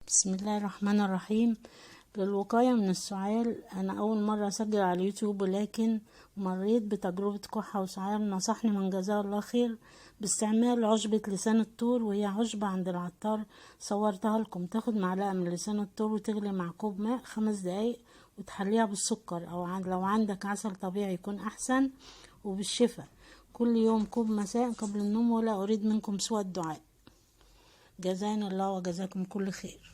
بسم الله الرحمن الرحيم. للوقاية من السعال، أنا أول مرة أسجل على اليوتيوب، ولكن مريت بتجربة كحة وسعال. نصحني من جزاه الله خير باستعمال عشبة لسان الطور، وهي عشبة عند العطار صورتها لكم. تاخد معلقة من لسان الطور وتغلي مع كوب ماء 5 دقايق، وتحليها بالسكر أو لو عندك عسل طبيعي يكون أحسن، وبالشفا. كل يوم كوب مساء قبل النوم، ولا أريد منكم سوى الدعاء. جزانا الله وجزاكم كل خير.